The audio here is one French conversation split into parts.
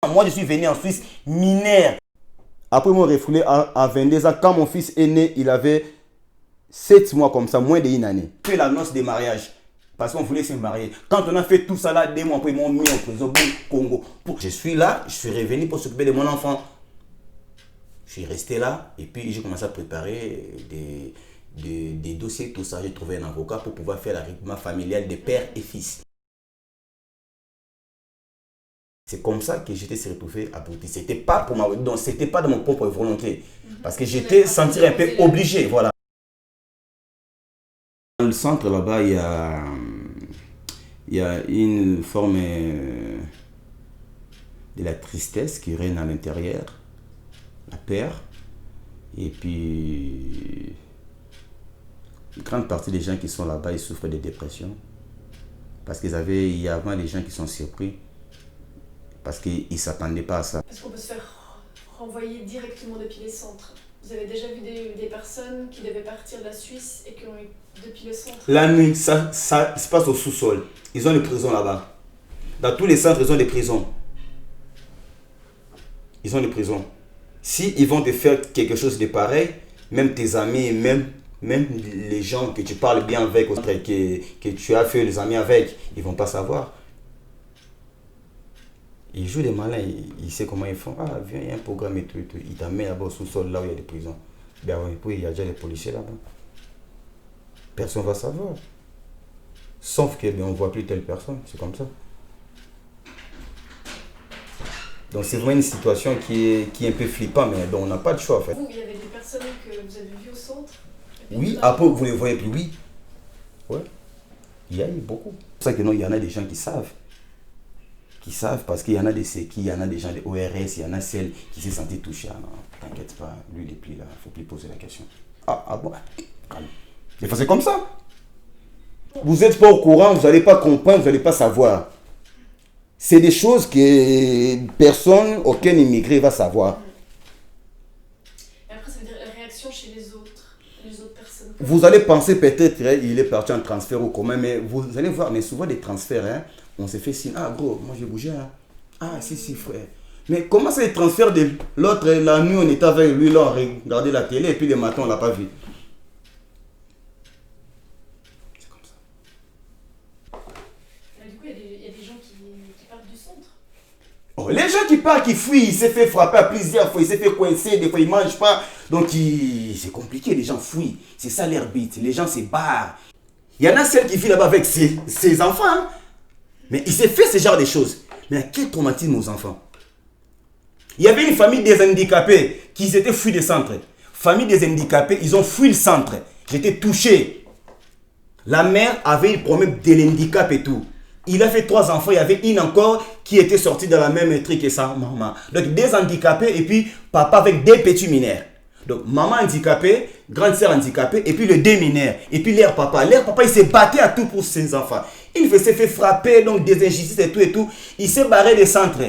Moi, je suis venu en Suisse mineur. Après mon refoulé à 22 ans, quand mon fils est né, il avait 7 mois comme ça, moins d'une année. Puis la noce de mariage. Parce qu'on voulait se marier. Quand on a fait tout ça là, 2 mois après, ils m'ont mis en prison, Congo. Je suis là, je suis revenu pour s'occuper de mon enfant. Je suis resté là et puis j'ai commencé à préparer des dossiers, tout ça. J'ai trouvé un avocat pour pouvoir faire l'arrêtement familial de père et fils. C'est comme ça que j'étais retrouvé à Bouti. C'était pas pour ma, donc c'était pas de mon propre volonté. Parce que j'étais senti un peu obligé, voilà. Dans le centre là-bas, il y a une forme de la tristesse qui règne à l'intérieur, la peur, et puis une grande partie des gens qui sont là-bas, ils souffrent de dépression. Parce qu'il y a avant des gens qui sont surpris, parce qu'ils ne s'attendaient pas à ça. Est-ce qu'on peut se faire renvoyer directement depuis les centres? Vous avez déjà vu des personnes qui devaient partir de la Suisse et qui ont eu depuis le centre? La nuit, ça se passe au sous-sol. Ils ont des prisons là-bas. Dans tous les centres, ils ont des prisons. Ils ont des prisons. Si ils vont te faire quelque chose de pareil, même tes amis, même les gens que tu parles bien avec, que tu as fait les amis avec, ils ne vont pas savoir. Ils jouent des malins, ils savent comment ils font. Ah, viens, il y a un programme et tout. Ils t'amènent là-bas au sous-sol, là où il y a des prisons. Ben oui, puis il y a déjà des policiers là-bas. Personne ne va savoir. Sauf qu'on ne voit plus telle personne, c'est comme ça. Donc c'est vraiment une situation qui est un peu flippante, mais dont on n'a pas de choix en fait. Vous, il y avait des personnes que vous avez vues au centre? Oui, après vous les voyez plus, oui. Ouais. Il y a eu beaucoup. C'est pour ça que non, il y en a des gens qui savent. Qui savent parce qu'il y en a des séquilles, il y en a des gens de ORS, il y en a celles qui s'est senties touchées. Ah non, t'inquiète pas, lui il est plus là, il ne faut plus poser la question. Ah bon, calme. C'est comme ça. Vous n'êtes pas au courant, vous n'allez pas comprendre, vous n'allez pas savoir. C'est des choses que personne, aucun immigré va savoir. Et après, ça veut dire la réaction chez les autres personnes. Vous allez penser peut-être qu'il est parti en transfert ou comment, mais vous allez voir, mais souvent des transferts, hein, on se fait signe. Ah gros, moi j'ai bougé. Hein. Ah si frère. Mais comment ça les transferts de l'autre, la nuit on était avec lui, là on regardait la télé et puis le matin on l'a pas vu. C'est comme ça. Mais du coup, il y a des gens qui partent du centre. Oh, les gens qui partent, qui fuient, il s'est fait frapper à plusieurs fois, il s'est fait coincer, des fois il mange pas. Donc c'est compliqué, les gens fuient. C'est ça leur but, les gens se barrent. Il y en a celles qui fuient là-bas avec ses enfants. Hein. Mais il s'est fait ce genre de choses. Mais à quel traumatisme nos enfants? Il y avait une famille des handicapés qui s'étaient fuis des centres. Famille des handicapés, ils ont fui le centre. J'étais touché. La mère avait le problème de l'handicap et tout. Il a fait 3 enfants, il y avait une encore qui était sortie de la même truc que sa maman. Donc des handicapés et puis papa avec des petits mineurs. Donc maman handicapée, grande sœur handicapée et puis les 2 mineurs. Et puis leur papa. Leur papa, il s'est battu à tout pour ses enfants. Il s'est fait frapper, donc des injustices et tout et tout. Il s'est barré des centres.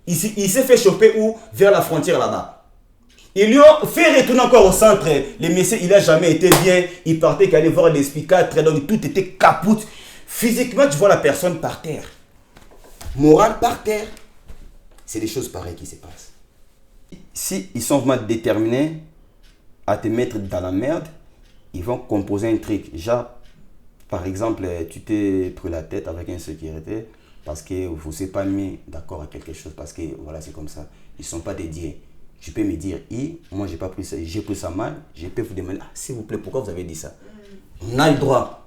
Il s'est fait choper où? Vers la frontière là-bas. Ils lui ont fait retourner encore au centre. Le monsieur, il n'a jamais été bien. Il partait qu'aller voir les psychiatres. Donc tout était capoute. Physiquement, tu vois la personne par terre. Morale par terre. C'est des choses pareilles qui se passent. Si ils sont vraiment déterminés à te mettre dans la merde, ils vont composer un truc. Genre, par exemple, tu t'es pris la tête avec une sécurité parce que vous n'êtes pas mis d'accord à quelque chose. Parce que voilà, c'est comme ça. Ils ne sont pas dédiés. Tu peux me dire, moi j'ai pas pris ça, j'ai pris ça mal. Je peux vous demander, s'il vous plaît, pourquoi vous avez dit ça? On a le droit.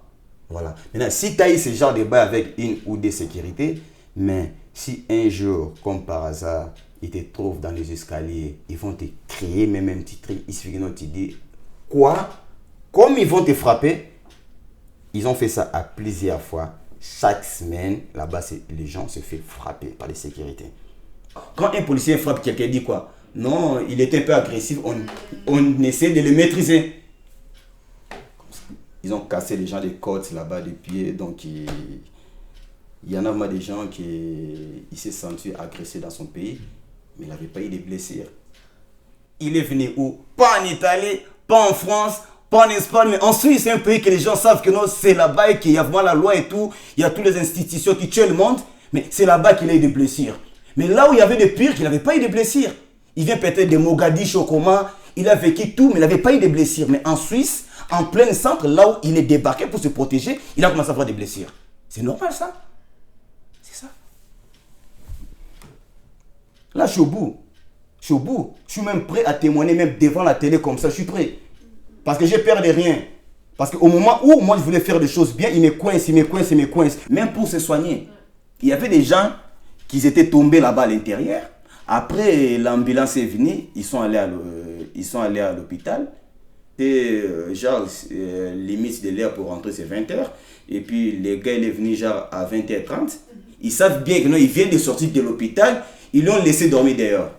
Voilà. Maintenant, si tu as eu ce genre de débat avec une ou des sécurités, mais si un jour, comme par hasard, ils te trouvent dans les escaliers, ils vont te créer même un petit truc, il suffit que tu dis quoi? Comme ils vont te frapper, ils ont fait ça à plusieurs fois. Chaque semaine, là-bas, les gens se font frapper par les sécurités. Quand un policier frappe quelqu'un, il dit quoi? Non, il était un peu agressif, on essaie de le maîtriser. Ils ont cassé les gens des côtes là-bas, des pieds, donc il y en a vraiment des gens qui s'est senti agressé dans son pays, mais il n'avait pas eu de blessures. Il est venu où? Pas en Italie, pas en France, pas en Espagne, mais en Suisse, c'est un pays que les gens savent que non, c'est là-bas et qu'il y a vraiment la loi et tout, il y a toutes les institutions qui tuent le monde, mais c'est là-bas qu'il a eu des blessures. Mais là où il y avait des pires, il n'avait pas eu de blessures. Il vient peut-être de Mogadiscio, Koma, il a vécu tout, mais il n'avait pas eu de blessures. Mais en Suisse, en plein centre, là où il est débarqué pour se protéger, il a commencé à avoir des blessures. C'est normal ça. C'est ça. Là, je suis au bout. Je suis au bout. Je suis même prêt à témoigner, même devant la télé comme ça, je suis prêt. Parce que j'ai peur de rien. Parce qu'au moment où moi je voulais faire des choses bien, il me coince, il me coince, il me coince. Même pour se soigner. Il y avait des gens qui étaient tombés là-bas à l'intérieur. Après, l'ambulance est venue, ils sont allés à l'hôpital. Et limite de l'heure pour rentrer, c'est 20h. Et puis, le gars, il est venu genre à 20h30. Ils savent bien que non, ils viennent de sortir de l'hôpital. Ils l'ont laissé dormir dehors.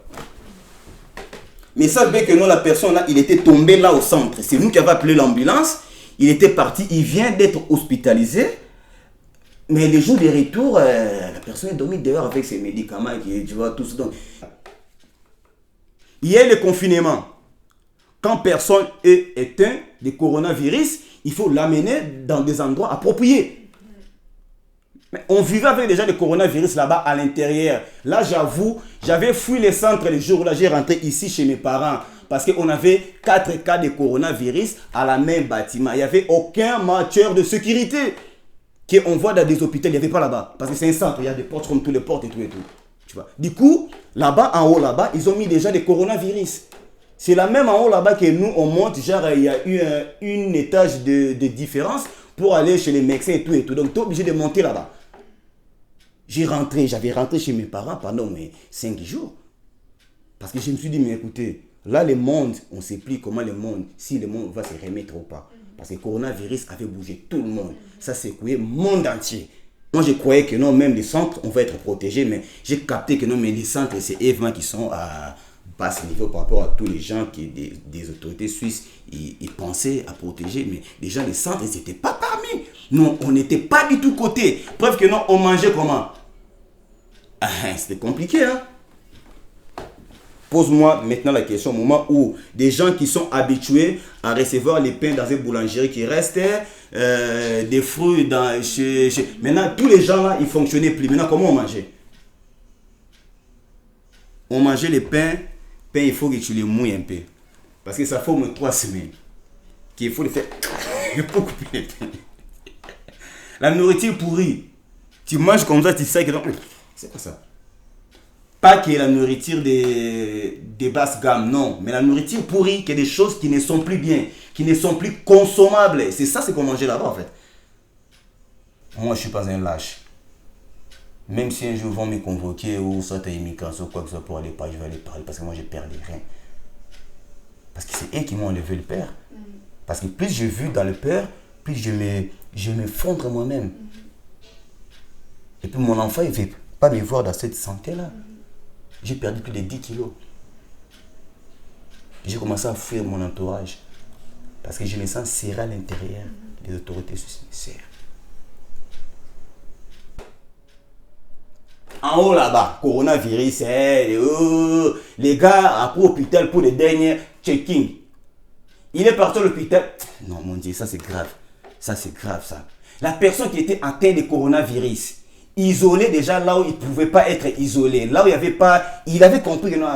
Mais ils savent bien que non, la personne là, il était tombé là au centre. C'est nous qui avons appelé l'ambulance. Il était parti, il vient d'être hospitalisé. Mais le jour du retour, la personne est dormie dehors avec ses médicaments, tu vois, tout ça. Donc, il y a le confinement. Quand personne est éteint du coronavirus, il faut l'amener dans des endroits appropriés. Mais on vivait avec déjà le coronavirus là-bas à l'intérieur. Là, j'avoue, j'avais fui les centres le jour où j'ai rentré ici chez mes parents. Parce qu'on avait 4 cas de coronavirus à la même bâtiment. Il n'y avait aucun marqueur de sécurité qu'on voit dans des hôpitaux. Il n'y avait pas là-bas. Parce que c'est un centre, il y a des portes comme toutes les portes et tout et tout. Tu vois. Du coup, là-bas, en haut là-bas, ils ont mis déjà des coronavirus. C'est la même en haut là-bas que nous, on monte. Genre, il y a eu un étage de différence pour aller chez les médecins et tout et tout. Donc, tu es obligé de monter là-bas. J'avais rentré chez mes parents pendant 5 jours. Parce que je me suis dit, mais écoutez, là, le monde, on ne sait plus comment si le monde va se remettre ou pas. Parce que le coronavirus avait bougé tout le monde. Ça s'est secoué le monde entier. Moi, je croyais que non, même les centres, on va être protégés. Mais j'ai capté que non, mais les centres, c'est évidemment qui sont à bas niveau par rapport à tous les gens qui, des autorités suisses, ils pensaient à protéger. Mais les gens des centres, ils n'étaient pas parmi. Non, on n'était pas du tout côté. Preuve que non, on mangeait comment? C'était compliqué, hein? Pose-moi maintenant la question au moment où des gens qui sont habitués à recevoir les pains dans une boulangerie qui restait, des fruits Maintenant, tous les gens là, ils ne fonctionnaient plus. Maintenant, comment on mangeait? On mangeait les pains. Il faut que tu les mouilles un peu. Parce que ça fait au moins 3 semaines qu'il faut les faire. Il faut couper les pains. La nourriture pourrie. Tu manges comme ça, tu sais que non. C'est quoi ça? Pas que la nourriture des basses gammes, non. Mais la nourriture pourrie, que des choses qui ne sont plus bien, qui ne sont plus consommables. C'est ça, c'est qu'on mangeait là-bas, en fait. Moi, je ne suis pas un lâche. Même si un jour ils vont me convoquer ou soit à immigration ou quoi que ce soit pour aller parler, je vais aller parler parce que moi, je perds rien. Parce que c'est eux qui m'ont enlevé le père. Parce que plus je vis dans le père, plus je me fondre moi-même. Et puis mon enfant, il ne veut pas me voir dans cette santé-là. J'ai perdu plus de 10 kilos. J'ai commencé à fuir mon entourage. Parce que je me sens serré à l'intérieur. Les autorités suisses me serrent. En haut là-bas, coronavirus, les gars, après l'hôpital pour les derniers check-in. Il est parti à l'hôpital. Non, mon Dieu, ça c'est grave. Ça c'est grave, ça. La personne qui était atteinte de coronavirus, isolé déjà là où il ne pouvait pas être isolé, là où il n'y avait pas, il avait compris que non,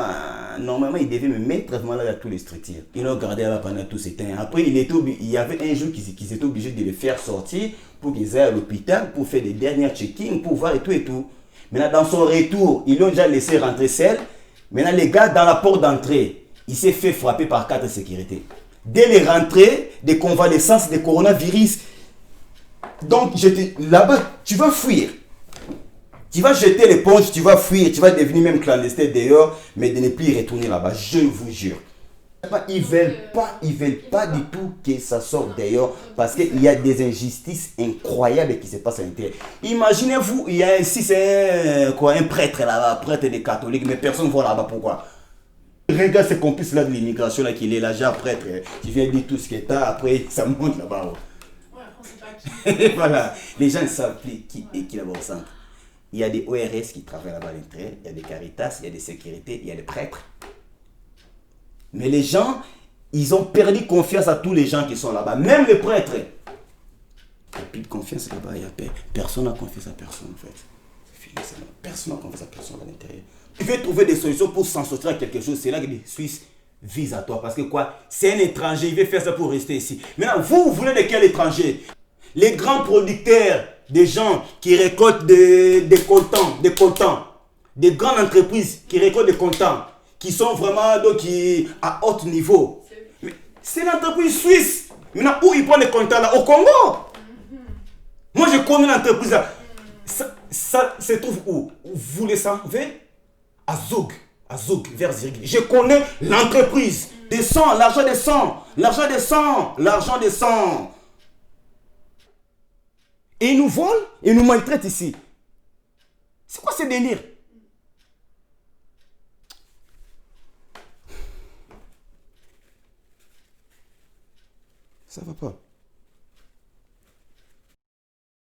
normalement il devait me mettre vraiment là à tous les structures. Ils l'ont gardé là pendant tout ce temps. Après, il y avait un jour qu'ils étaient obligés de le faire sortir pour qu'ils aillent à l'hôpital pour faire des derniers check-in, pour voir et tout et tout. Maintenant, dans son retour, ils l'ont déjà laissé rentrer seul. Maintenant, les gars, dans la porte d'entrée, il s'est fait frapper par 4 sécurités. Dès les rentrées des convalescences de coronavirus. Donc, là-bas, tu vas fuir. Tu vas jeter l'éponge, tu vas fuir, tu vas devenir même clandestin dehors, mais de ne plus retourner là-bas, je vous jure. Ils veulent pas du tout que ça sorte dehors parce qu'il y a des injustices incroyables qui se passent à l'intérieur. Imaginez-vous, il y a ici c'est un prêtre là-bas, prêtre des catholiques, mais personne ne voit là-bas. Pourquoi? Regarde ce complice là de l'immigration là qu'il est là, genre prêtre, qui vient dire tout ce que t'as, après ça monte là-bas. Ouais, on sait pas qui. Voilà, les gens ne savent plus qui est qui là-bas au centre. Il y a des ORS qui travaillent là-bas à l'intérieur, il y a des Caritas, il y a des sécurités, il y a des prêtres. Mais les gens, ils ont perdu confiance à tous les gens qui sont là-bas, même les prêtres. Il n'y a plus de confiance là-bas, personne n'a confiance à personne en fait. C'est fini. Personne n'a confiance à personne à l'intérieur. Tu veux trouver des solutions pour s'en sortir à quelque chose. C'est là que les Suisses visent à toi. Parce que quoi? C'est un étranger, il veut faire ça pour rester ici. Maintenant, vous voulez de quel étranger? Les grands producteurs, des gens qui récoltent des coltans, des grandes entreprises qui récoltent des coltans, qui sont vraiment donc, à haut niveau. C'est l'entreprise suisse. Maintenant, où ils prennent les coltans là? Au Congo. Moi, je connais l'entreprise là. Ça se trouve où? Vous le savez? À Zug, vers Zurich. Je connais l'entreprise. Des sangs, l'argent des sangs. Et ils nous volent, ils nous maltraitent ici. C'est quoi ce délire? Ça va pas.